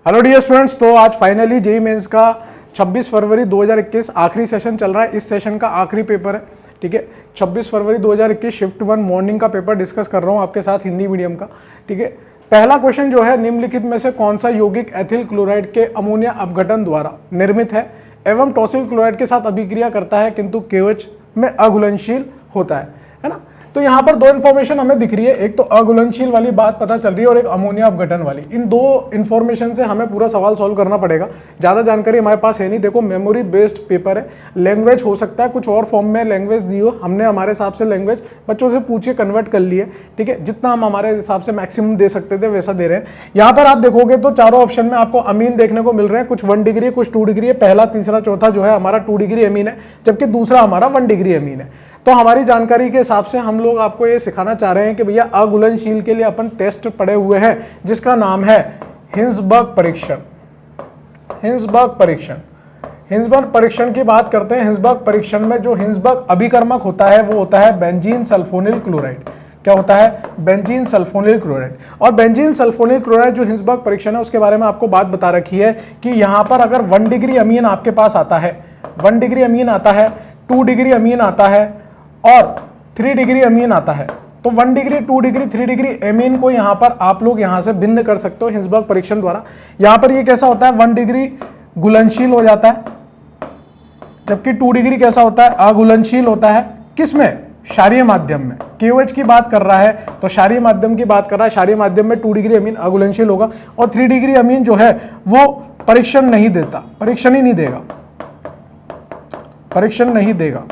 Hello dear students, तो आज finally JEE mains का 26 फरवरी 2021 आखिरी सेशन चल रहा है। इस सेशन का आखिरी पेपर है, ठीक है। 26 फरवरी 2021 शिफ्ट 1 मॉर्निंग का पेपर डिस्कस कर रहा हूँ आपके साथ हिंदी मीडियम का, ठीक है। पहला क्वेश्चन जो है, निम्नलिखित में से कौन सा यौगिक एथिल क्लोराइड के अमोनिया अपघटन द्वारा निर्मित है एवं टॉसिल क्लोराइड के साथ अभिक्रिया करता है किंतु KOH में अघुलनशील होता है ना। तो यहाँ पर दो इन्फॉर्मेशन हमें दिख रही है, एक तो अघुलनशील वाली बात पता चल रही है और एक अमोनिया अपघटन वाली। इन दो इन्फॉर्मेशन से हमें पूरा सवाल सॉल्व करना पड़ेगा। ज़्यादा जानकारी हमारे पास है नहीं। देखो, मेमोरी बेस्ड पेपर है, लैंग्वेज हो सकता है कुछ और फॉर्म में लैंग्वेज दी हो, हमने हमारे हिसाब से लैंग्वेज बच्चों से पूछे कन्वर्ट कर लिए, ठीक है। जितना हम हमारे हिसाब से मैक्सिमम दे सकते थे वैसा दे रहे हैं। यहाँ पर आप देखोगे तो चारों ऑप्शन में आपको अमीन देखने को मिल रहे हैं, कुछ 1 डिग्री कुछ 2 डिग्री है। पहला, तीसरा, चौथा जो है हमारा 2 डिग्री अमीन है, जबकि दूसरा हमारा 1 डिग्री अमीन है। तो हमारी जानकारी के हिसाब से हम लोग आपको ये सिखाना चाह रहे हैं कि भैया अघुलनशील के लिए अपन टेस्ट पढ़े हुए हैं जिसका नाम है हिंसबर्ग परीक्षण। हिंसबर्ग परीक्षण, हिंसबर्ग परीक्षण की बात करते हैं। हिंसबर्ग परीक्षण में जो हिंसबर्ग अभिकर्मक होता है वो होता है बेंजीन सल्फोनिल क्लोराइड। क्या होता है? Benzene sulphonyl chloride. और बेंजीन सल्फोनिल क्लोराइड जो हिंसबर्ग परीक्षण है उसके बारे में आपको बात बता रखी है कि यहाँ पर अगर 1 डिग्री अमीन आपके पास आता है, 1 डिग्री अमीन आता है, 2 डिग्री अमीन आता है और 3 डिग्री अमीन आता है, तो 1 डिग्री, 2 डिग्री, 3 डिग्री अमीन को यहाँ पर आप लोग यहाँ से भिन्न कर सकते हो हिंसबर्ग परीक्षण द्वारा। यहाँ पर ये कैसा होता है? 1 डिग्री घुलनशील हो जाता है, जबकि 2 डिग्री कैसा होता है? अघुलनशील होता है। किसमें? क्षारीय माध्यम में। KOH की बात कर रहा है तो क्षारीय माध्यम की बात कर रहा है। क्षारीय माध्यम में 2 डिग्री अमीन अघुलनशील होगा और 3 डिग्री अमीन जो है वो परीक्षण नहीं देता, परीक्षण ही नहीं देगा, परीक्षण नहीं देगा।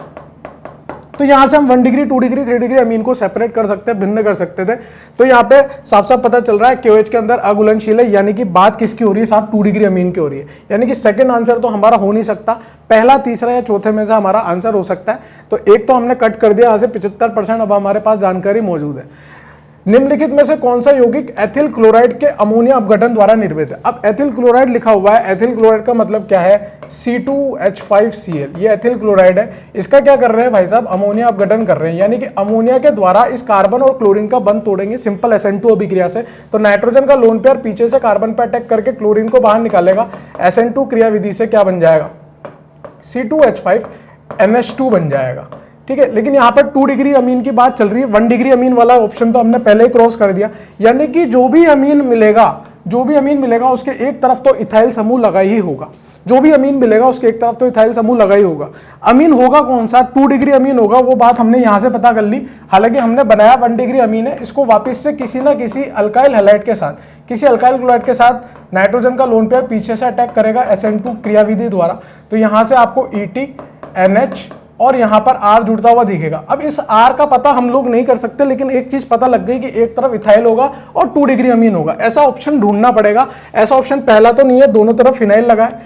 तो यहां से हम 1 डिग्री, 2 डिग्री, 3 डिग्री अमीन को सेपरेट कर सकते हैं, भिन्न कर सकते थे। तो यहाँ पे साफ साफ पता चल रहा है KOH के अंदर अघुलनशील है, यानी कि बात किसकी हो रही है साहब? 2 डिग्री अमीन की हो रही है। यानी कि सेकंड आंसर तो हमारा हो नहीं सकता, पहला, तीसरा या चौथे में से हमारा आंसर हो सकता है। तो एक तो हमने कट कर दिया, यहाँ से 75% अब हमारे पास जानकारी मौजूद है। निम्नलिखित में से कौन सा यौगिक एथिल क्लोराइड के अमोनिया अपघटन द्वारा निर्मित है? अब एथिल क्लोराइड लिखा हुआ है, एथिल क्लोराइड का मतलब क्या है? C2H5Cl। ये एथिल क्लोराइड है, इसका क्या कर रहे हैं भाई साहब? अमोनिया अपघटन कर रहे हैं, यानी कि अमोनिया के द्वारा इस कार्बन और क्लोरीन का बंध तोड़ेंगे सिंपल SN2 अभिक्रिया से। तो नाइट्रोजन का लोन पेयर पीछे से कार्बन पर अटैक करके क्लोरीन को बाहर निकालेगा। SN2 क्रिया विधि से क्या बन जाएगा? C2H5NH2 बन जाएगा, ठीक है। लेकिन यहाँ पर 2 डिग्री अमीन की बात चल रही है, 1 डिग्री अमीन वाला ऑप्शन तो हमने पहले ही क्रॉस कर दिया। यानी कि जो भी अमीन मिलेगा उसके एक तरफ तो इथाइल समूह लगा ही होगा। जो भी अमीन मिलेगा उसके एक तरफ तो इथाइल समूह लगा ही होगा। अमीन होगा कौन सा? 2 डिग्री अमीन होगा, वो बात हमने यहां से पता कर ली। हालांकि हमने बनाया 1 डिग्री अमीन है, इसको वापस से किसी ना किसी अल्काइल हैलाइड के साथ, किसी अल्काइल क्लोराइड के साथ नाइट्रोजन का लोन पेयर पीछे से अटैक करेगा SN2 क्रियाविधि द्वारा। तो यहां से आपको ET, NH और यहां पर R जुड़ता हुआ दिखेगा। अब इस R का पता हम लोग नहीं कर सकते, लेकिन एक चीज पता लग गई कि एक तरफ इथाइल होगा और 2 डिग्री अमीन होगा। ऐसा ऑप्शन ढूंढना पड़ेगा। ऐसा ऑप्शन पहला तो नहीं है, दोनों तरफ फिनाइल लगा है,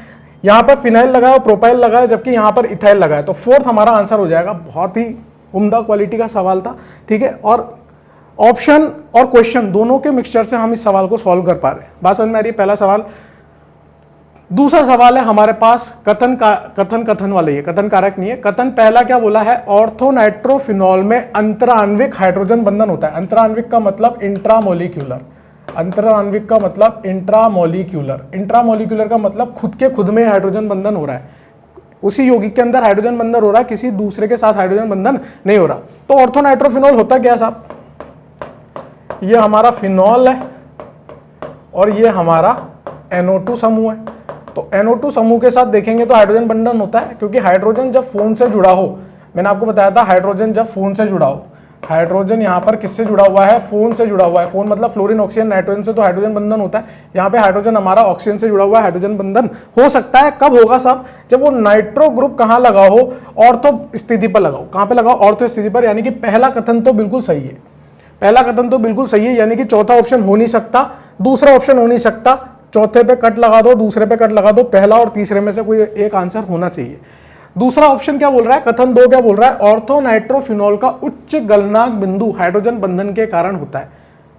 यहां पर फिनाइल लगा है और प्रोपाइल लगा है, जबकि यहां पर इथाइल लगा है। तो फोर्थ हमारा आंसर हो जाएगा। बहुत ही उम्दा क्वालिटी का सवाल था, ठीक है। और ऑप्शन और क्वेश्चन दोनों के मिक्सचर से हम इस सवाल को सॉल्व कर पा रहे हैं। बात समझ में आ रही है? पहला सवाल। दूसरा सवाल है हमारे पास कथन वाले, ये कथन कारक नहीं है। कथन पहला क्या बोला है? ऑर्थोनाइट्रोफिनॉल में अंतराण्विक हाइड्रोजन बंधन होता है। अंतराण्विक का मतलब इंट्रामोलिक्यूलर, अंतराण्विक का मतलब इंट्रामोलिक्यूलर, इंट्रामोलिक्यूलर का मतलब खुद के खुद में हाइड्रोजन बंधन हो रहा है, उसी यौगिक के अंदर हाइड्रोजन बंधन हो रहा है, किसी दूसरे के साथ हाइड्रोजन बंधन नहीं हो रहा। तो ऑर्थोनाइट्रोफिनॉल होता क्या साहब? ये हमारा फिनॉल है और ये हमारा NO2 समूह है। तो NO2 समूह के साथ देखेंगे तो हाइड्रोजन बंधन होता है, क्योंकि हाइड्रोजन जब फोन से जुड़ा हो, मैंने आपको बताया था हाइड्रोजन जब फोन से जुड़ा हो, हाइड्रोजन यहाँ पर किससे जुड़ा हुआ है? फोन से जुड़ा हुआ है। फोन मतलब फ्लोरीन, ऑक्सीजन, नाइट्रोजन से तो हाइड्रोजन बंधन होता है। यहाँ पे हाइड्रोजन हमारा ऑक्सीजन से जुड़ा हुआ है, हाइड्रोजन बंधन हो सकता है। कब होगा साहब? जब वो नाइट्रो ग्रुप कहाँ लगा हो? ऑर्थो स्थिति पर लगाओ। कहाँ पे लगाओ? ऑर्थो स्थिति पर। यानी कि पहला कथन तो बिल्कुल सही है, पहला कथन तो बिल्कुल सही है, यानी कि चौथा ऑप्शन हो नहीं सकता, दूसरा ऑप्शन हो नहीं सकता। चौथे पे कट लगा दो, दूसरे पे कट लगा दो, पहला और तीसरे में से कोई एक आंसर होना चाहिए। दूसरा ऑप्शन क्या बोल रहा है? कथन 2 क्या बोल रहा है? ऑर्थोनाइट्रोफिनॉल का उच्च गलनांक बिंदु हाइड्रोजन बंधन के कारण होता है।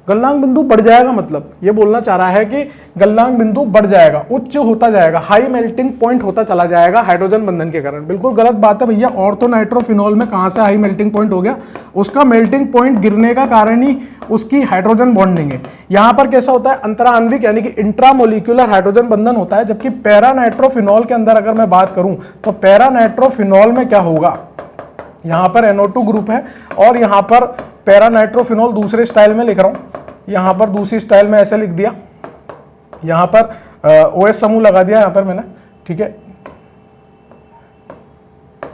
गलनांक बिंदु बढ़ जाएगा, मतलब ये बोलना चाह रहा है कि गलनांक बिंदु बढ़ जाएगा, उच्च होता जाएगा, हाई मेल्टिंग पॉइंट होता चला जाएगा हाइड्रोजन बंधन के कारण। बिल्कुल गलत बात है भैया। ऑर्थोनाइट्रोफिनॉल में कहां से हाई मेल्टिंग पॉइंट हो गया? उसका मेल्टिंग पॉइंट गिरने का कारण ही उसकी हाइड्रोजन बॉन्डिंग है। यहां पर कैसा होता है? अंतराण्विक यानी कि इंट्रामोलिक्यूलर हाइड्रोजन बंधन होता है। जबकि पैरानाइट्रोफिनॉल के अंदर अगर मैं बात करूं तो पैरानाइट्रोफिनॉल में क्या होगा? यहां पर NO2 ग्रुप है और यहां पर पैरानाइट्रोफिनॉल दूसरे स्टाइल में लिख रहा हूं, यहां पर दूसरी स्टाइल में ऐसे लिख दिया, यहां पर OH समूह लगा दिया यहां पर मैंने, ठीक है,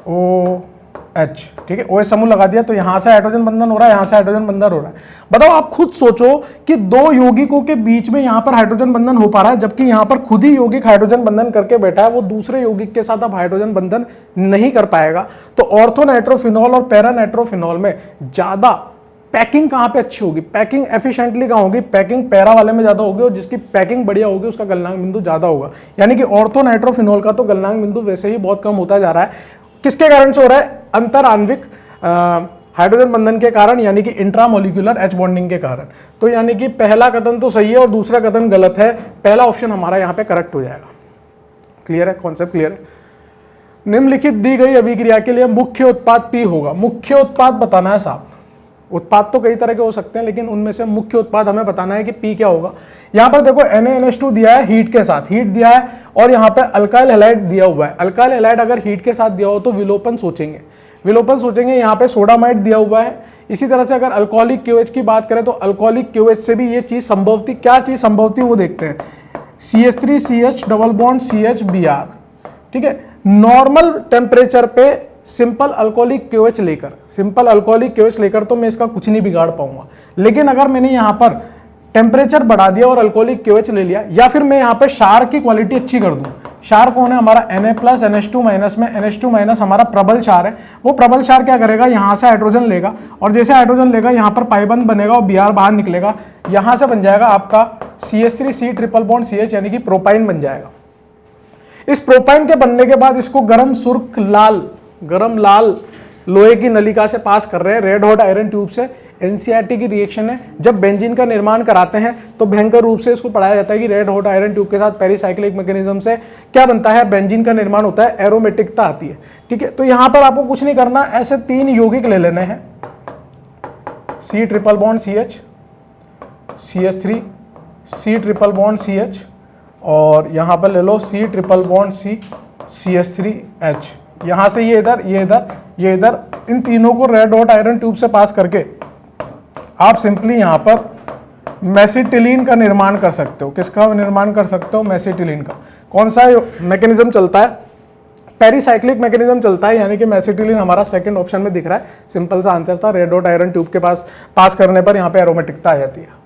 OH, ठीक है, OH समूह लगा दिया। तो यहां से हाइड्रोजन बंधन हो रहा है, यहां से हाइड्रोजन बंधन हो रहा है। बताओ, आप खुद सोचो कि दो यौगिकों के बीच में यहां पर हाइड्रोजन बंधन हो पा रहा है, जबकि यहां पर खुद ही यौगिक हाइड्रोजन बंधन करके बैठा है, वो दूसरे यौगिक के साथ अब हाइड्रोजन बंधन नहीं कर पाएगा। तो ऑर्थोनाइट्रोफिनॉल और पैरानाइट्रोफिनॉल में ज्यादा पैकिंग कहां पे अच्छी होगी? पैकिंग एफिशिएंटली कहां होगी? पैकिंग पैरा वाले में ज्यादा होगी, और जिसकी पैकिंग बढ़िया होगी उसका गलनांक बिंदु ज्यादा होगा। यानी कि ऑर्थोनाइट्रोफिनॉल का तो गलनांक बिंदु वैसे ही बहुत कम होता जा रहा है। किसके कारण से हो रहा है? अंतराण्विक हाइड्रोजन बंधन के कारण, यानी कि इंट्रामोलिक्यूलर H बॉन्डिंग के कारण। तो यानी कि पहला कथन तो सही है और दूसरा कथन गलत है। पहला ऑप्शन हमारा यहां पे करेक्ट हो जाएगा। क्लियर है? कॉन्सेप्ट क्लियर है? निम्नलिखित दी गई अभिक्रिया के लिए मुख्य उत्पाद P होगा। मुख्य उत्पाद बताना है साहब। उत्पाद तो कई तरह के हो सकते हैं, लेकिन उनमें से मुख्य उत्पाद हमें बताना है कि P क्या होगा। यहां पर देखो NaNH2 दिया है, हीट के साथ हीट दिया है, और यहां पे अल्काइल हैलाइड दिया हुआ है। अल्काइल हैलाइड अगर हीट के साथ दिया हो तो विलोपन सोचेंगे, विलोपन सोचेंगे। यहां पे सोडामाइड दिया हुआ है। इसी तरह से अगर अल्कोहलिक KOH की बात करें तो अल्कोहलिक KOH से भी ये चीज संभव थी। क्या चीज संभव थी वो देखते हैं। CH3CH double bond CH Br, ठीक है। नॉर्मल टेम्परेचर पे सिंपल अल्कोहलिक KOH लेकर, सिंपल अल्कोहलिक KOH लेकर तो मैं इसका कुछ नहीं बिगाड़ पाऊंगा। लेकिन अगर मैंने यहां पर टेम्परेचर बढ़ा दिया और अल्कोहलिक KOH ले लिया, या फिर मैं यहां पे क्षार की क्वालिटी अच्छी कर दूं। क्षार कौन है? हमारा Na+ NH2- में NH2- हमारा प्रबल क्षार है। वो प्रबल क्षार क्या करेगा? यहां से हाइड्रोजन लेगा, और जैसे हाइड्रोजन लेगा यहां पर पाइबंद बनेगा और Br बाहर निकलेगा। यहां से बन जाएगा आपका CH3C ट्रिपल बॉन्ड CH, यानी कि प्रोपाइन बन जाएगा। इस प्रोपाइन के बनने के बाद इसको गरम सुर्ख लाल, गरम लाल लोहे की नलिका से पास कर रहे हैं, रेड हॉट आयरन ट्यूब से। NCERT की रिएक्शन है। जब बेंजीन का निर्माण कराते हैं तो भयंकर रूप से इसको पढ़ाया जाता है कि रेड हॉट आयरन ट्यूब के साथ पेरिसाइक्लिक मैकेनिज्म से क्या बनता है? बेंजीन का निर्माण होता है, एरोमेटिकता आती है, ठीक है। तो यहां पर आपको कुछ नहीं करना, ऐसे 3 यौगिक ले लेने हैं, C triple bond CH, CH3 C triple bond CH, और यहां पर ले लो C triple bond C CH3H। यहां से ये इधर, ये इधर, ये इधर, इन तीनों को रेड हॉट आयरन ट्यूब से पास करके आप सिंपली यहां पर मेसिटिलीन का निर्माण कर सकते हो। किसका निर्माण कर सकते हो? मेसिटिलीन का। कौन सा मैकेनिज्म चलता है? पेरिसाइक्लिक मैकेनिज्म चलता है, यानी कि मेसिटिलीन हमारा सेकंड ऑप्शन में दिख रहा है। सिंपल सा आंसर था, रेड हॉट आयरन ट्यूब के पास करने पर यहां पे एरोमेटिकता आ जाती है।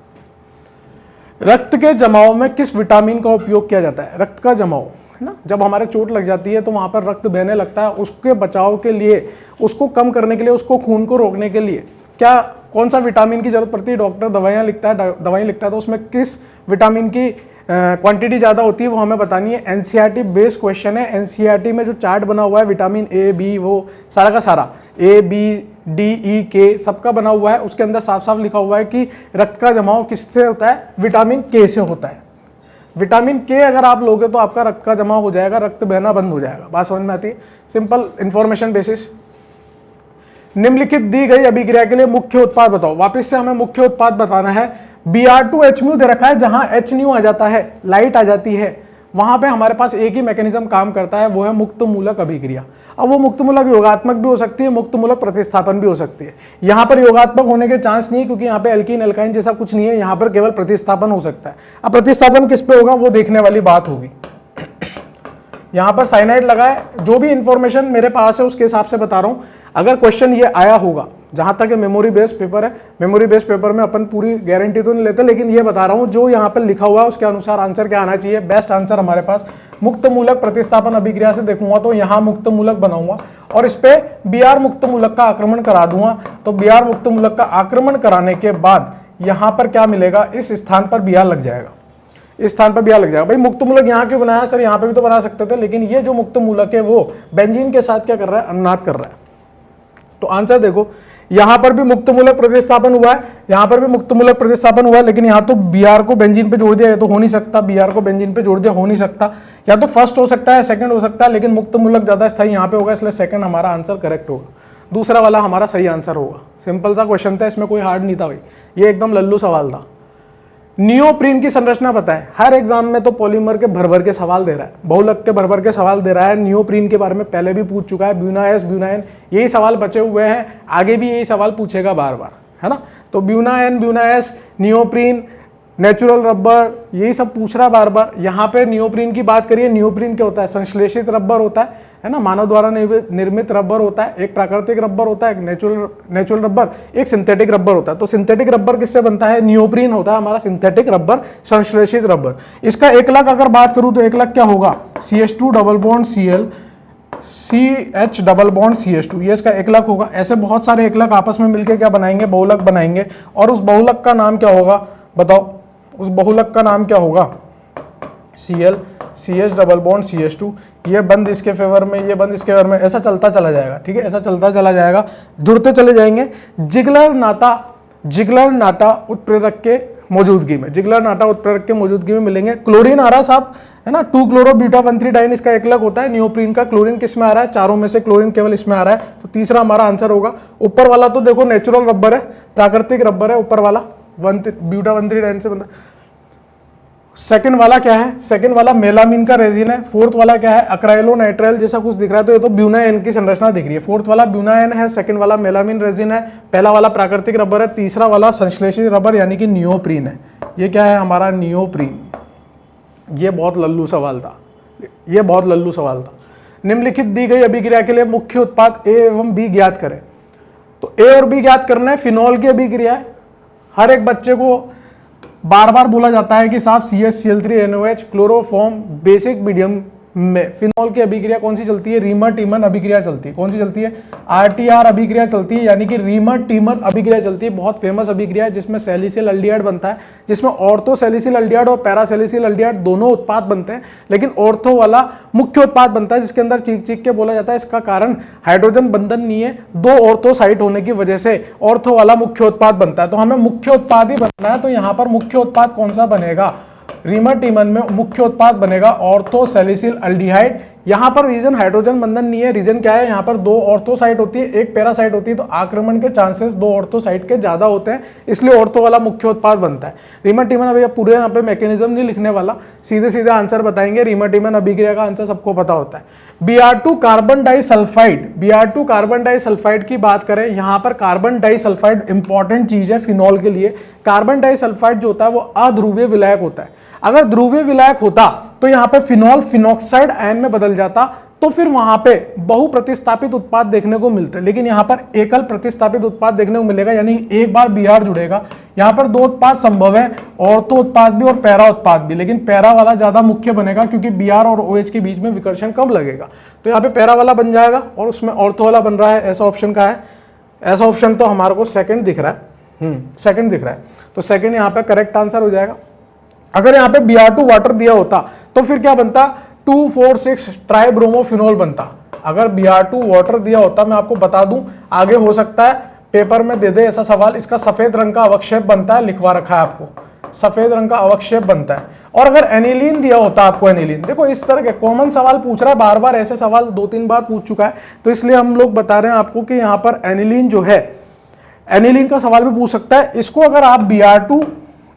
रक्त के जमाव में किस विटामिन का उपयोग किया जाता है? रक्त का जमाव है ना, जब हमारे चोट लग जाती है तो वहां पर रक्त बहने लगता है, उसके बचाव के लिए, उसको कम करने के लिए, उसको खून को रोकने के लिए क्या, कौन सा विटामिन की जरूरत पड़ती है? डॉक्टर दवाइयाँ लिखता है तो उसमें किस विटामिन की क्वांटिटी ज़्यादा होती है वो हमें बतानी है। NCERT बेस्ड क्वेश्चन है। NCERT में जो चार्ट बना हुआ है विटामिन A, B, वो सारा का सारा A, B, D, E, K सबका बना हुआ है, उसके अंदर साफ साफ लिखा हुआ है कि रक्त का जमाव किससे होता है? विटामिन K से होता है। विटामिन K अगर आप लोगे तो आपका रक्त का जमाव हो जाएगा, रक्त बहना बंद हो जाएगा। बात समझ में आती है? Simple information basis. निम्नलिखित दी गई अभिक्रिया के लिए मुख्य उत्पाद बताओ। वापस से हमें मुख्य उत्पाद बताना है। Br2H दे रखा है, जहां H आ जाता है, लाइट आ जाती है, वहां पे हमारे पास एक ही मैकेनिज्म काम करता है, वो है मुक्त मूलक अभिक्रिया। अब वो मुक्त मूलक योगात्मक भी हो सकती है, मुक्त मूलक प्रतिस्थापन भी हो सकती है। यहाँ पर योगात्मक होने के चांस नहीं है, क्योंकि यहाँ पे एल्कीन एल्काइन जैसा कुछ नहीं है, यहाँ पर केवल प्रतिस्थापन हो सकता है। अब प्रतिस्थापन किस पे होगा वो देखने वाली बात होगी। यहाँ पर साइनाइड लगा है, जो भी इंफॉर्मेशन मेरे पास है उसके हिसाब से बता रहा हूँ। अगर क्वेश्चन ये आया होगा, जहां तक मेमोरी बेस्ड पेपर है, मेमोरी बेस्ड पेपर में अपन पूरी गारंटी तो नहीं लेते, लेकिन ये बता रहा हूं जो यहाँ पर लिखा हुआ है उसके अनुसार आंसर क्या आना चाहिए। बेस्ट आंसर हमारे पास मुक्त मूलक प्रतिस्थापन अभिक्रिया से देखूंगा तो यहाँ मुक्त मूलक बनाऊंगा और इस पे Br मुक्त मूलक का आक्रमण करा दूंगा। तो Br मुक्त मूलक का आक्रमण कराने के बाद यहाँ पर क्या मिलेगा? इस स्थान पर Br लग जाएगा, इस स्थान पर Br लग जाएगा। भाई मुक्त मूलक यहाँ क्यों बनाया सर? यहाँ पे भी तो बना सकते थे, लेकिन ये जो मुक्त मूलक है वो बेंजीन के साथ क्या कर रहा है? अनुनाद कर रहा है। तो आंसर देखो, यहां पर भी मुक्त मूलक प्रतिस्थापन हुआ है, यहां पर भी मुक्त मूलक प्रतिस्थापन हुआ है, लेकिन यहां तो Br को बेंजीन पे जोड़ दिया, ये तो हो नहीं सकता, Br को बेंजीन पे जोड़ दिया, हो नहीं सकता, या तो फर्स्ट हो सकता है, सेकंड हो सकता है, लेकिन मुक्त मूलक ज्यादा स्थायी यहां पे होगा, इसलिए सेकंड हमारा आंसर करेक्ट होगा, दूसरा वाला हमारा सही आंसर होगा। सिंपल सा क्वेश्चन था, इसमें कोई हार्ड नहीं था भाई, ये एकदम लल्लू सवाल था। नियोप्रीन की संरचना पता है, हर एग्जाम में तो पॉलीमर के भर भर के सवाल दे रहा है, बहुलक के भर भर के सवाल दे रहा है। नियोप्रीन के बारे में पहले भी पूछ चुका है, ब्यूनाएस ब्यूनाइन, यही सवाल बचे हुए हैं, आगे भी यही सवाल पूछेगा बार बार, है ना। तो ब्यूनाइन, ब्यूनाएस, नियोप्रीन, नेचुरल रबर, यही सब पूछ रहा है बार बार। यहाँ पे नियोप्रीन की बात करिए, नियोप्रीन क्या होता है, संश्लेषित रबर होता है ना, मानव द्वारा निर्मित रबर होता है, एक प्राकृतिक रबर होता है, एक नेचुरल रबर, एक सिंथेटिक रबर होता है। तो सिंथेटिक रबर किससे बनता है, नियोप्रीन होता है हमारा सिंथेटिक रबर, संश्लेषित रबर। इसका एकलक अगर बात करूं तो एकलक क्या होगा, CH2 double bond Cl CH double bond CH2, ये इसका एकलक होगा। ऐसे बहुत सारे एकलक आपस में मिलकर क्या बनाएंगे, बहुलक बनाएंगे, और उस बहुलक का नाम क्या होगा बताओ, उस बहुलक का नाम क्या होगा, Cl CH double bond CH2, ये बंद इसके फेवर में, ये बंद इसके फेवर में, ऐसा चलता चला जाएगा, ठीक है, ऐसा चलता चला जाएगा, जुड़ते चले जाएंगे। जिगलर नाटा उत्प्रेरक के मौजूदगी में, जिगलर नाटा उत्प्रेरक के मौजूदगी में मिलेंगे। क्लोरीन आ रहा है साहब, है ना, 2-chloro-beta-1,3-डाइन इसका एकलक होता है। नियोप्रीन का क्लोरीन किस में आ रहा है, चारों में से क्लोरीन केवल इसमें आ रहा है, तो तीसरा हमारा आंसर होगा। ऊपर वाला तो देखो नेचुरल रबर है, प्राकृतिक रबर है, ऊपर वाला ब्यूटा-1,3-डाइन से बनता है। सेकंड वाला क्या है, सेकंड वाला मेलामीन का रेजिन है। फोर्थ वाला क्या है, अक्राइलोनाइट्राइल जैसा कुछ दिख रहा है, तो ये तो ब्यूनाएन की संरचना दिख रही है। फोर्थ वाला ब्यूनाएन है, सेकंड वाला मेलामीन रेजिन है, पहला वाला प्राकृतिक रबर है, तीसरा वाला संश्लेषित रबर यानी कि नियोप्रीन है। ये क्या है हमारा नियोप्रीन। ये बहुत लल्लू सवाल था, ये बहुत लल्लू सवाल था। निम्नलिखित दी गई अभिक्रिया के लिए मुख्य उत्पाद ए एवं बी ज्ञात करें। तो ए और बी ज्ञात करना है, फिनॉल की अभिक्रिया है। हर एक बच्चे को बार बार बोला जाता है कि साहब CH-Cl3NOH क्लोरोफॉर्म बेसिक मीडियम में फिनॉल की अभिक्रिया कौन सी चलती है, रीमर टीमन अभिक्रिया चलती है। कौन सी चलती है, RTR अभिक्रिया चलती है, यानी कि रीमर टीमन अभिक्रिया चलती है। बहुत फेमस अभिक्रिया है जिसमें सैलिसिल एल्डिहाइड बनता है, जिसमें ऑर्थो सैलिसिल एल्डिहाइड और पैरा सैलिसिल एल्डिहाइड दोनों उत्पाद बनते हैं, लेकिन ऑर्थो वाला मुख्य उत्पाद बनता है, जिसके अंदर चीख चीख के बोला जाता है। इसका कारण हाइड्रोजन बंधन नहीं है, 2 ऑर्थो साइट होने की वजह से ऑर्थो वाला मुख्य उत्पाद बनता है। तो हमें मुख्य उत्पाद ही बनना है, तो यहाँ पर मुख्य उत्पाद कौन सा बनेगा, रीमर टीमन में मुख्य उत्पाद बनेगा ऑर्थो सैलिसिल एल्डिहाइड। यहां पर रीजन हाइड्रोजन बंधन नहीं है, रीजन क्या है, यहां पर 2 ऑर्थो साइट होती है, 1 पैरा साइट होती है, तो आक्रमण के चांसेस 2 ऑर्थो साइट के ज्यादा होते हैं, इसलिए ऑर्थो वाला मुख्य उत्पाद बनता है। रीमर टीमन अभी पूरे यहाँ पे मैकेनिज्म नहीं लिखने वाला, सीधे सीधे आंसर बताएंगे। रीमर टीमन अभिक्रिया का आंसर सबको पता होता है। Br2 carbon disulphide, Br2 carbon disulphide की बात करें, यहां पर कार्बन डाइसल्फाइड इंपॉर्टेंट चीज है फिनॉल के लिए। कार्बन डाइसल्फाइड जो होता है वो अध्रुवीय विलायक होता है। अगर ध्रुवीय विलायक होता तो यहां पे फिनॉल फिनॉक्साइड आयन में बदल जाता, तो फिर वहां पे बहु प्रतिस्थापित उत्पाद देखने को मिलते, लेकिन यहां पर एकल प्रतिस्थापित उत्पाद देखने को मिलेगा, यानी एक बार Br जुड़ेगा। यहां पर 2 उत्पाद संभव है, ऑर्थो उत्पाद भी और पैरा उत्पाद भी, लेकिन पैरा वाला ज्यादा मुख्य बनेगा क्योंकि Br और OH के बीच में विकर्षण कम लगेगा, तो यहाँ पे पैरा वाला बन जाएगा और उसमें ऑर्थो वाला बन रहा है। ऐसा ऑप्शन का है, ऐसा ऑप्शन तो हमारे को सेकंड दिख रहा है, सेकंड दिख रहा है, तो सेकंड यहाँ पे करेक्ट आंसर हो जाएगा। अगर यहाँ पे Br2 वाटर दिया होता तो फिर क्या बनता, 2,4,6 ट्राइब्रोमोफिनॉल बनता। अगर Br2 वाटर दिया होता, मैं आपको बता दूं, आगे हो सकता है पेपर में दे दे ऐसा सवाल, इसका सफेद रंग का अवक्षेप बनता है, लिखवा रखा है आपको, सफेद रंग का अवक्षेप बनता है। और अगर एनिलीन दिया होता आपको, एनिलीन देखो इस तरह के कॉमन सवाल पूछ रहा है, बार बार ऐसे सवाल 2-3 बार पूछ चुका है, तो इसलिए हम लोग बता रहे हैं आपको कि यहाँ पर एनिलीन जो है, एनिलीन का सवाल भी पूछ सकता है। इसको अगर आप Br2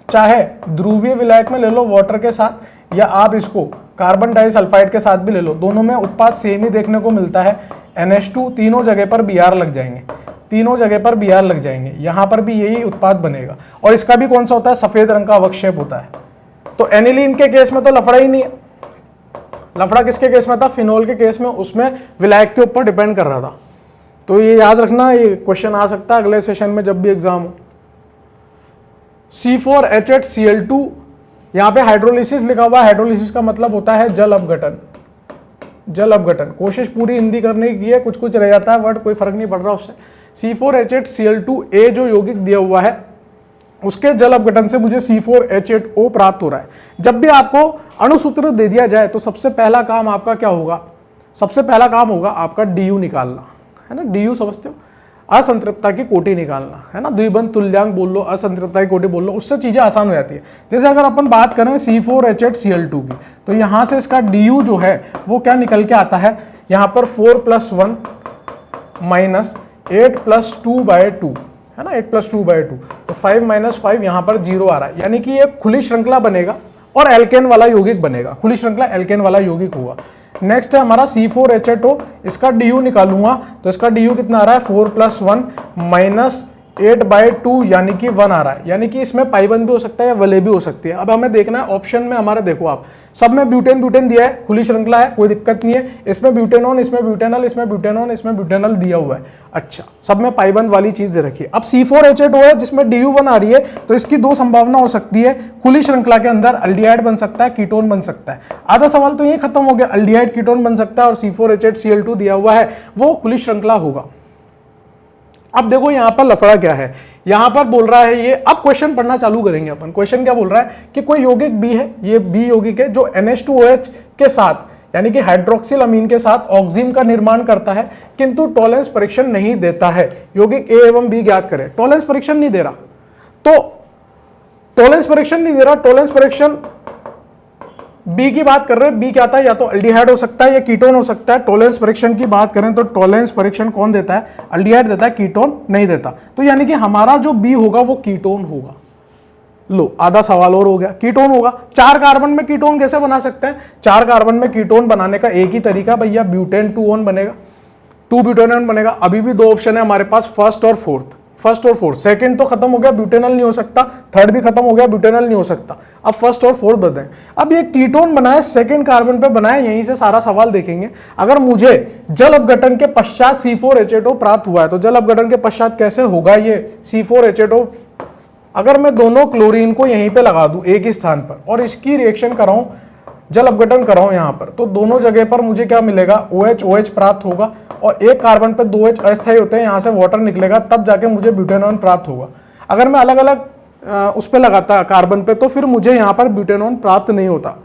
चाहे ध्रुवीय विलायक में ले लो वाटर के साथ, या आप इसको कार्बन डाइसल्फाइड के साथ भी ले लो, दोनों में उत्पाद सेम ही देखने को मिलता है, NH2, तीनों जगह पर Br लग जाएंगे, तीनों जगह पर Br लग जाएंगे, यहां पर भी यही उत्पाद बनेगा। और इसका भी कौन सा होता है, सफेद रंग का अवक्षेप होता है। तो एनिलीन के केस में तो लफड़ा ही नहीं है, लफड़ा किसके केस में था, फिनॉल के केस में, उसमें विलायक के ऊपर डिपेंड कर रहा था। तो ये याद रखना, ये क्वेश्चन आ सकता है अगले सेशन में जब भी एग्जाम हो। C4H8Cl2, यहां पे हाइड्रोलिसिस लिखा हुआ है, हाइड्रोलिसिस का मतलब होता है जल अपघटन, जल अपघटन। कोशिश पूरी हिंदी करने की है, कुछ कुछ रह जाता है वर्ड, कोई फर्क नहीं पड़ रहा उससे। C4H8Cl2A जो यौगिक दिया हुआ है, उसके जल अपघटन से मुझे C4H8O प्राप्त हो रहा है। जब भी आपको अणुसूत्र दे दिया जाए तो सबसे पहला काम आपका क्या होगा, सबसे पहला काम होगा आपका DU निकालना, है ना, DU समझते हो। असंतृप्तता की कोटि निकालना, है ना, द्विबंध तुल्यांक बोल लो, असंतृप्तता की कोटि बोल लो, उससे चीजें आसान हो जाती है। जैसे अगर अपन बात करें C4H8Cl2 की, तो यहां से इसका du जो है वो क्या निकल के आता है, यहां पर 4+1 माइनस 8+2/2, है ना, 8+2/2, तो 5 - 5 यहां पर 0 आ रहा है, यानी कि ये खुली श्रृंखला बनेगा और एल्केन वाला यौगिक बनेगा, खुली श्रृंखला एल्केन वाला यौगिक होगा। नेक्स्ट है हमारा C4H8O, इसका du निकालूंगा तो इसका du कितना आ रहा है, 4+1 माइनस 8/2 यानी कि 1 आ रहा है, यानी कि इसमें पाइबंद भी हो सकता है या वले भी हो सकती है। अब हमें देखना है ऑप्शन में हमारा, देखो आप सब में ब्यूटेन ब्यूटेन दिया है, खुली श्रृंखला है, कोई दिक्कत नहीं है, इसमें ब्यूटेनॉन, इसमें ब्यूटेनल, इसमें ब्यूटेनॉन, इसमें ब्यूटेनल दिया हुआ है। अच्छा, सब में पाइबंद वाली चीज दे रखी है। अब C4H8O है जिसमें du1 आ रही है, तो इसकी दो संभावना हो सकती है, खुली श्रृंखला के अंदर अल्डिहाइड बन सकता है, कीटोन बन सकता है। आधा सवाल तो ये खत्म हो गया, अल्डिहाइड कीटोन बन सकता है और C4H8Cl2 दिया हुआ है वो खुली श्रृंखला होगा। अब देखो यहां पर लफड़ा क्या है, यहां पर बोल रहा है ये, अब क्वेश्चन पढ़ना चालू करेंगे अपन। क्वेश्चन क्या बोल रहा है कि कोई यौगिक बी है, ये बी यौगिक है जो NH2OH के साथ यानी कि हाइड्रोक्सिल अमीन के साथ ऑक्सिम का निर्माण करता है, किंतु टॉलेंस परीक्षण नहीं देता है। यौगिक ए एवं बी ज्ञात करें। टॉलेंस परीक्षण नहीं दे रहा, तो टॉलेंस परीक्षण नहीं दे रहा, टॉलेंस परीक्षण बी की बात कर रहे हैं, बी क्या आता है, या तो अल्डिहाइड हो सकता है या कीटोन हो सकता है। टॉलेंस परीक्षण की बात करें तो टॉलेंस परीक्षण कौन देता है, अल्डिहाइड देता है, कीटोन नहीं देता। तो यानी कि हमारा जो बी होगा वो कीटोन होगा। लो, आधा सवाल और हो गया, कीटोन होगा। 4 कार्बन में कीटोन कैसे बना सकते हैं, 4 कार्बन में कीटोन बनाने का एक ही तरीका भैया, ब्यूटेन 2 बनेगा, 2 ब्यूटेनॉन बनेगा। अभी भी 2 ऑप्शन है हमारे पास, फर्स्ट और फोर्थ, फर्स्ट और फोर्थ। सेकंड तो खत्म हो गया, ब्यूटेनल नहीं हो सकता, थर्ड भी खत्म हो गया, ब्यूटेनल नहीं हो सकता, अब फर्स्ट और फोर्थ बताएं। अब ये कीटोन बनाए, सेकंड कार्बन पे बनाए, यहीं से सारा सवाल देखेंगे। अगर मुझे जल अपघटन के पश्चात C4H8O प्राप्त हुआ है, तो जल अपघटन के पश्चात कैसे होगा ये C4H8O, अगर मैं दोनों क्लोरीन को यहीं पे लगा दूं एक ही स्थान पर और इसकी रिएक्शन कराऊं, जल अपघटन कराऊं यहां पर, तो दोनों जगह पर मुझे क्या मिलेगा, OH प्राप्त होगा और एक कार्बन पे 2H अस्थायी होते हैं, यहां से वाटर निकलेगा, तब जाके मुझे ब्यूटेनॉन प्राप्त होगा। अगर मैं अलग अलग उस पर लगाता कार्बन पे, तो फिर मुझे यहां पर ब्यूटेनॉन प्राप्त नहीं होता।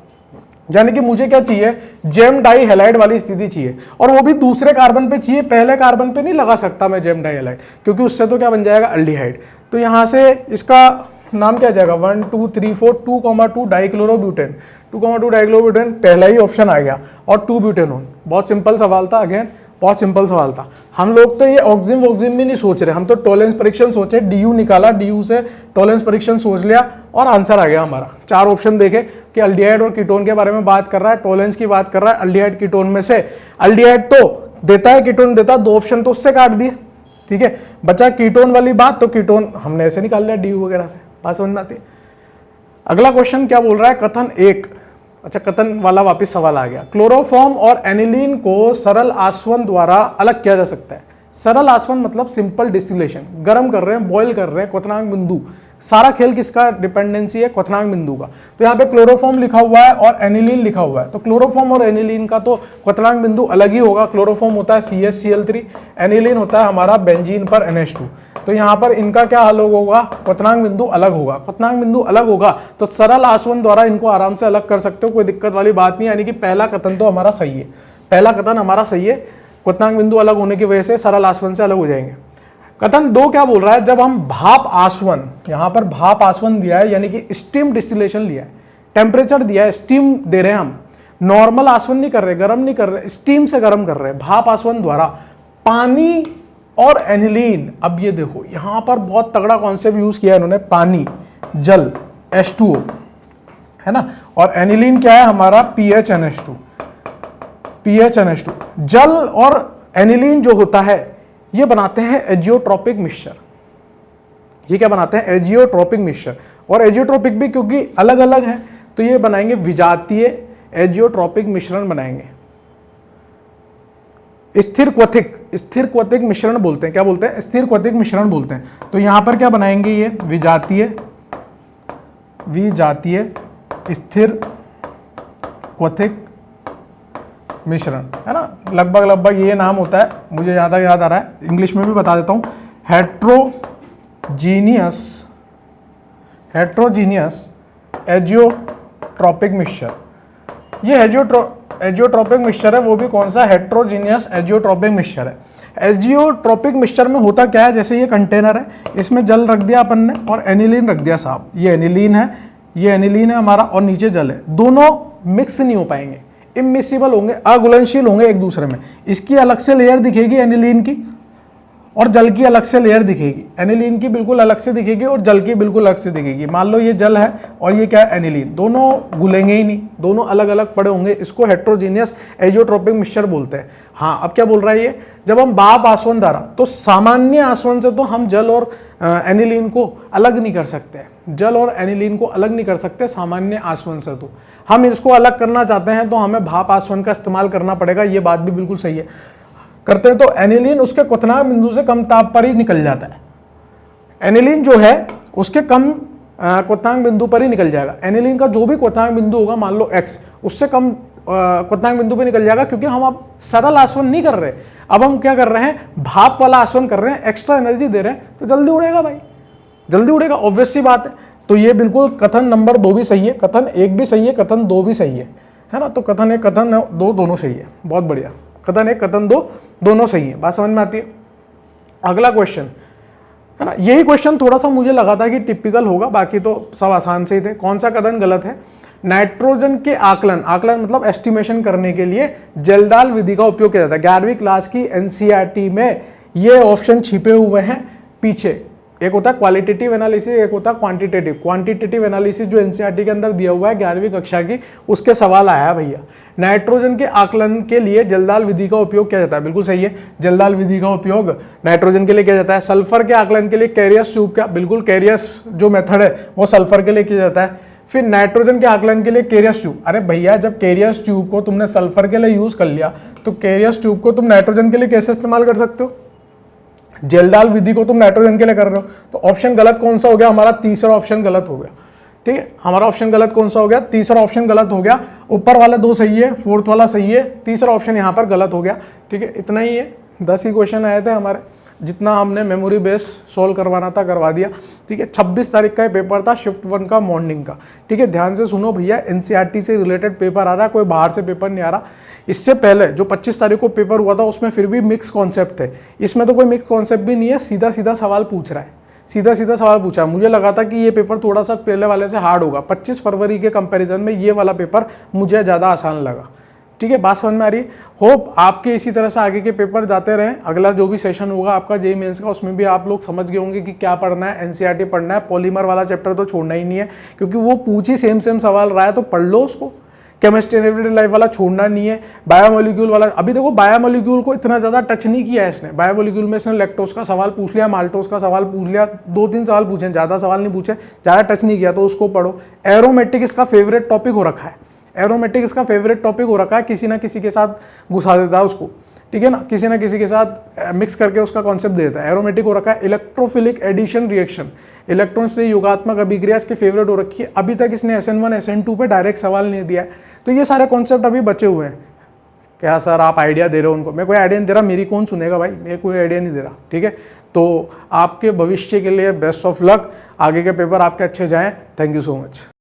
यानी कि मुझे क्या चाहिए, जेम डाई हैलाइड वाली स्थिति चाहिए, और वो भी दूसरे कार्बन पे चाहिए, पहले कार्बन पे नहीं लगा सकता मैं जेम डाई हैलाइड, क्योंकि उससे तो क्या बन जाएगा, अल्डिहाइड। तो यहां से इसका नाम क्या जाएगा, 1 2 3 4 2,2 डाइक्लोरोब्यूटेन, 2,2 डाइक्लोरोब्यूटेन, पहला ही ऑप्शन आ गया, और 2 ब्यूटेनॉन। बहुत सिंपल सवाल था, अगेन बहुत सिंपल सवाल था। हम लोग तो ये ऑक्सिम वॉक्सिम भी नहीं सोच रहे, हम तो टॉलेंस परीक्षण सोचे, du निकाला, du से टॉलेंस परीक्षण सोच लिया और आंसर आ गया हमारा। 4 ऑप्शन देखे कि अल्डिहाइड और कीटोन के बारे में बात कर रहा है, टॉलेंस की बात कर रहा है, अल्डिहाइड कीटोन में से अल्डिहाइड तो देता है, कीटोन देता, 2 ऑप्शन तो उससे काट दिए, ठीक है। बचा कीटोन वाली बात, तो कीटोन हमने ऐसे निकाल लिया du वगैरह से, बात समझ में आती है। अगला क्वेश्चन क्या बोल रहा है, कथन 1, अच्छा कथन वाला वापस सवाल आ गया। क्लोरोफॉर्म और एनिलीन को सरल आसवन द्वारा अलग किया जा सकता है। सरल आसवन मतलब सिंपल डिस्टिलेशन, गर्म कर रहे हैं, बॉईल कर रहे हैं, क्वथनांक बिंदु, सारा खेल किसका डिपेंडेंसी है, क्वथनांक बिंदु का। तो यहाँ पे क्लोरोफॉर्म लिखा हुआ है और एनिलीन लिखा हुआ है, तो क्लोरोफॉर्म और एनिलीन का तो क्वथनांक बिंदु अलग ही होगा। क्लोरोफॉर्म होता है CH-Cl3, एनिलीन होता है हमारा बेंजीन पर NH2। तो यहाँ पर इनका क्या हल होगा, क्वथनांक बिंदु अलग होगा। क्वथनांक बिंदु अलग होगा तो सरल आसवन द्वारा इनको आराम से अलग कर सकते हो, कोई दिक्कत वाली बात नहीं। यानी कि पहला कथन तो हमारा सही है, पहला कथन हमारा सही है, क्वथनांक बिंदु अलग होने की वजह से सरल आसवन से अलग हो जाएंगे। कथन 2 क्या बोल रहा है, जब हम भाप आसवन, यहां पर भाप आसवन दिया है यानी कि स्टीम डिस्टिलेशन लिया है, टेम्परेचर दिया है, स्टीम दे रहे हैं हम, नॉर्मल आसवन नहीं कर रहे, गर्म नहीं कर रहे, स्टीम से गर्म कर रहे हैं, भाप आसवन द्वारा पानी और एनिलीन। अब ये देखो यहां पर बहुत तगड़ा कॉन्सेप्ट यूज किया है इन्होंने, पानी, जल H2O है ना, और एनिलीन क्या है हमारा PHNH2, PHNH2। जल और एनिलीन जो होता है ये बनाते हैं एजियोट्रोपिक मिक्सचर। ये क्या बनाते हैं, एजियोट्रोपिक मिक्सचर। और एजियोट्रोपिक भी क्योंकि अलग अलग है तो ये बनाएंगे विजातीय एजियोट्रोपिक मिश्रण बनाएंगे। स्थिर क्वथिक मिश्रण बोलते हैं, क्या बोलते हैं, स्थिर क्वथिक मिश्रण बोलते हैं। तो यहां पर क्या बनाएंगे, ये विजातीय स्थिर क्वथिक मिश्रण, है ना, लगभग ये नाम होता है, मुझे ज़्यादा याद आ रहा है, इंग्लिश में भी बता देता हूं, हेट्रोजीनियस एजियोट्रोपिक मिक्सचर। ये एजियोट्रोपिक मिक्सचर है, वो भी कौन सा, हेट्रोजीनियस एजियोट्रोपिक मिक्सचर है। एजियोट्रोपिक मिक्सचर में होता क्या है, जैसे ये कंटेनर है, इसमें जल रख दिया अपन ने और एनिलीन रख दिया साहब, ये एनिलीन है हमारा और नीचे जल है, दोनों मिक्स नहीं हो पाएंगे, इमिसिबल होंगे, अघुलनशील होंगे एक दूसरे में। इसकी अलग से लेयर दिखेगी एनिलीन की और जल की अलग से लेयर दिखेगी, एनिलीन की बिल्कुल अलग से दिखेगी और जल की बिल्कुल अलग से दिखेगी। मान लो ये जल है और ये क्या है एनिलीन, दोनों घुलेंगे ही नहीं, दोनों अलग अलग पड़े होंगे, इसको हेट्रोजीनियस एजियोट्रोपिक मिक्सचर बोलते हैं। हाँ, अब क्या बोल रहा है ये, जब हम भाप आसवन द्वारा, तो सामान्य आसवन से तो हम जल और एनिलीन को अलग नहीं कर सकते, जल और एनिलीन को अलग नहीं कर सकते सामान्य आसवन से, तो हम इसको अलग करना चाहते हैं तो हमें भाप आसवन का इस्तेमाल करना पड़ेगा। ये बात भी बिल्कुल सही है, करते हैं तो एनिलीन उसके क्वथनांक बिंदु से कम ताप पर ही निकल जाता है, एनिलीन जो है उसके कम क्वथनांक बिंदु पर ही निकल जाएगा। एनिलीन का जो भी क्वथनांक बिंदु होगा, मान लो x, उससे कम क्वथनांक बिंदु पे निकल जाएगा, क्योंकि हम अब सरल आसवन नहीं कर रहे, अब हम क्या कर रहे हैं, भाप वाला आसवन कर रहे हैं, एक्स्ट्रा एनर्जी दे रहे हैं, तो जल्दी उड़ेगा भाई, जल्दी उड़ेगा, ऑब्वियस सी बात है। तो ये बिल्कुल कथन नंबर 2 भी सही है, कथन 1 भी सही है, कथन 2 भी सही है ना। तो कथन 1 कथन 2 दोनों सही है, बहुत बढ़िया, कथन 1 कथन 2 दोनों सही है, बात समझ में आती है। अगला क्वेश्चन है ना, यही क्वेश्चन थोड़ा सा मुझे लगा था कि टिपिकल होगा, बाकी तो सब आसान से ही थे। कौन सा कथन गलत है, नाइट्रोजन के आकलन मतलब एस्टिमेशन करने के लिए जेल्डाल विधि का उपयोग किया जाता है। 11वीं क्लास की एनसीईआरटी में ये ऑप्शन छिपे हुए हैं पीछे, एक होता है क्वालिटेटिव एनालिसिस, एक होता है क्वांटिटेटिव। क्वांटिटेटिव एनालिसिस जो एनसीईआरटी के अंदर दिया हुआ है 11वीं कक्षा की, उसके सवाल आया है भैया। नाइट्रोजन के आकलन के लिए जल्दाल विधि का उपयोग किया जाता है, बिल्कुल सही है, जल्दाल विधि का उपयोग नाइट्रोजन के लिए किया जाता है। सल्फर के आकलन के लिए कैरियस ट्यूब का, बिल्कुल कैरियस जो मेथड है वो सल्फर के लिए किया जाता है। फिर नाइट्रोजन के आकलन के लिए कैरियस ट्यूब, अरे भैया जब कैरियस ट्यूब को तुमने सल्फर के लिए यूज कर लिया, तो कैरियस ट्यूब को तुम नाइट्रोजन के लिए कैसे इस्तेमाल कर सकते हो, जेल्डाल विधि को तुम नाइट्रोजन के लिए कर रहे हो। तो ऑप्शन गलत कौन सा हो गया हमारा, तीसरा ऑप्शन गलत हो गया, ठीक है। हमारा ऑप्शन गलत कौन सा हो गया, तीसरा ऑप्शन गलत हो गया। ऊपर वाला 2 सही है, फोर्थ वाला सही है, तीसरा ऑप्शन यहाँ पर गलत हो गया, ठीक है। इतना ही है, 10 ही क्वेश्चन आए थे हमारे, जितना हमने मेमोरी बेस सोल्व करवाना था करवा दिया, ठीक है। 26 तारीख का पेपर था, शिफ्ट 1 का मॉर्निंग का, ठीक है। ध्यान से सुनो भैया, एनसीईआरटी से रिलेटेड पेपर आ रहा है, कोई बाहर से पेपर नहीं आ रहा। इससे पहले जो 25 तारीख को पेपर हुआ था उसमें फिर भी मिक्स कॉन्सेप्ट थे, इसमें तो कोई मिक्स कॉन्सेप्ट भी नहीं है, सीधा सीधा सवाल पूछ रहा है, सीधा सीधा सवाल पूछा। मुझे लगा था कि ये पेपर थोड़ा सा पहले वाले से हार्ड होगा, 25 फरवरी के कंपैरिजन में ये वाला पेपर मुझे ज़्यादा आसान लगा, ठीक है। बात समझ में आ रही। होप आपके इसी तरह से आगे के पेपर जाते रहें। अगला जो भी सेशन होगा आपका जेईई मेंस का, उसमें भी आप लोग समझ गए होंगे कि क्या पढ़ना है, एनसीईआरटी पढ़ना है, पॉलीमर वाला चैप्टर तो छोड़ना ही नहीं है, क्योंकि वो पूछ ही सेम सवाल रहा है, तो पढ़ लो उसको। केमिस्ट्री एंड एवरीडे लाइफ वाला छोड़ना नहीं है। बायोमोलिक्यूल वाला, अभी देखो बायोमोलिक्यूल को इतना ज़्यादा टच नहीं किया है इसने। बायोमोलिक्यूल में इसने लैक्टोज का सवाल पूछ लिया, माल्टोज का सवाल पूछ लिया, 2-3 सवाल पूछे, ज़्यादा सवाल नहीं पूछे, ज़्यादा टच नहीं किया, तो उसको पढ़ो। एरोमेटिक इसका फेवरेट टॉपिक हो रखा है, एरोमेटिक इसका फेवरेट टॉपिक हो रखा है, किसी ना किसी के साथ घुसा देता है उसको, ठीक है ना, किसी ना किसी के साथ मिक्स करके उसका कॉन्सेप्ट देता है। एरोमेटिक हो रखा है। इलेक्ट्रोफिलिक एडिशन रिएक्शन, इलेक्ट्रॉन से योगात्मक अभिक्रिया इसकी फेवरेट हो रखी है। अभी तक इसने SN1 SN2 पे डायरेक्ट सवाल नहीं दिया है, तो ये सारे कॉन्सेप्ट अभी बचे हुए हैं। क्या सर आप आइडिया दे रहे हो उनको, मैं कोई आइडिया नहीं दे रहा, मेरी कौन सुनेगा भाई, मैं कोई आइडिया नहीं दे रहा, ठीक है। तो आपके भविष्य के लिए बेस्ट ऑफ लक, आगे के पेपर आपके अच्छे जाएँ। Thank you so much.